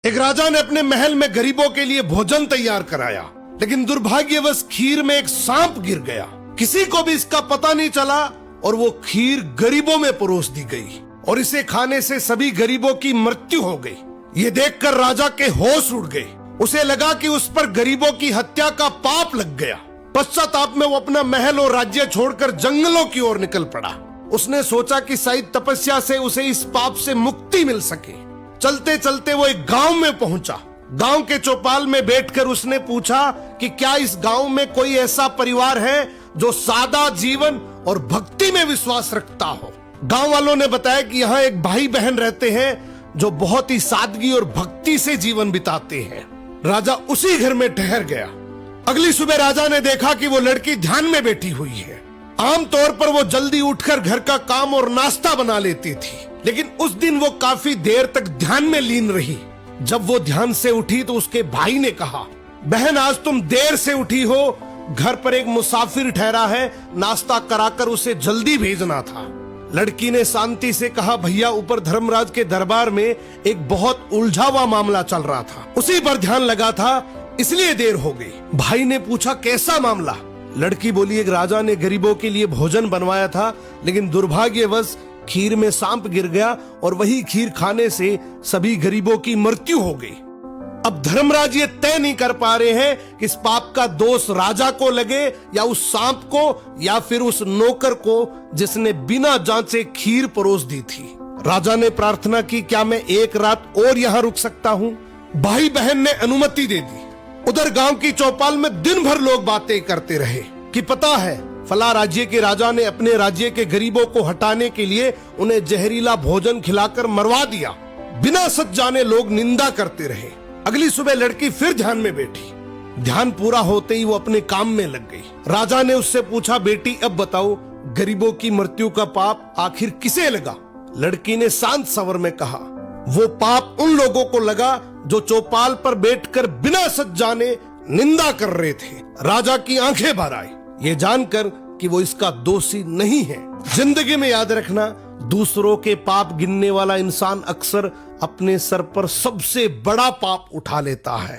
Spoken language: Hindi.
एक राजा ने अपने महल में गरीबों के लिए भोजन तैयार कराया, लेकिन दुर्भाग्यवश खीर में एक सांप गिर गया। किसी को भी इसका पता नहीं चला और वो खीर गरीबों में परोस दी गई और इसे खाने से सभी गरीबों की मृत्यु हो गई। ये देखकर राजा के होश उड़ गए। उसे लगा कि उस पर गरीबों की हत्या का पाप लग गया। पश्चाताप में वो अपना महल और राज्य छोड़कर जंगलों की ओर निकल पड़ा। उसने सोचा कि शायद तपस्या से उसे इस पाप से मुक्ति मिल सके। चलते चलते वो एक गांव में पहुंचा। गांव के चौपाल में बैठकर उसने पूछा कि क्या इस गांव में कोई ऐसा परिवार है जो सादा जीवन और भक्ति में विश्वास रखता हो। गांव वालों ने बताया कि यहाँ एक भाई बहन रहते हैं जो बहुत ही सादगी और भक्ति से जीवन बिताते हैं। राजा उसी घर में ठहर गया। अगली सुबह राजा ने देखा कि वो लड़की ध्यान में बैठी हुई है। आमतौर पर वो जल्दी उठकर घर का काम और नाश्ता बना लेती थी, लेकिन उस दिन वो काफी देर तक ध्यान में लीन रही। जब वो ध्यान से उठी तो उसके भाई ने कहा, बहन आज तुम देर से उठी हो, घर पर एक मुसाफिर ठहरा है, नाश्ता कराकर उसे जल्दी भेजना था। लड़की ने शांति से कहा, भैया ऊपर धर्मराज के दरबार में एक बहुत उलझा हुआ मामला चल रहा था, उसी पर ध्यान लगा था, इसलिए देर हो गई। भाई ने पूछा, कैसा मामला? लड़की बोली, एक राजा ने गरीबों के लिए भोजन बनवाया था, लेकिन दुर्भाग्यवश खीर में सांप गिर गया और वही खीर खाने से सभी गरीबों की मृत्यु हो गई। अब धर्मराज ये तय नहीं कर पा रहे हैं कि इस पाप का दोष राजा को लगे या उस सांप को या फिर उस नौकर को जिसने बिना जांचे खीर परोस दी थी। राजा ने प्रार्थना की, क्या मैं एक रात और यहाँ रुक सकता हूँ? भाई बहन ने अनुमति दे दी। उधर गांव की चौपाल में दिन भर लोग बातें करते रहे कि पता है फला राज्य के राजा ने अपने राज्य के गरीबों को हटाने के लिए उन्हें जहरीला भोजन खिलाकर मरवा दिया। बिना सच जाने लोग निंदा करते रहे। अगली सुबह लड़की फिर ध्यान में बैठी। ध्यान पूरा होते ही वो अपने काम में लग गई। राजा ने उससे पूछा, बेटी अब बताओ गरीबों की मृत्यु का पाप आखिर किसे लगा? लड़की ने शांत स्वर में कहा, वो पाप उन लोगों को लगा जो चौपाल पर बैठकर बिना सच जाने निंदा कर रहे थे। राजा की आंखें भर आई, ये जानकर कि वो इसका दोषी नहीं है। जिंदगी में याद रखना, दूसरों के पाप गिनने वाला इंसान अक्सर अपने सर पर सबसे बड़ा पाप उठा लेता है।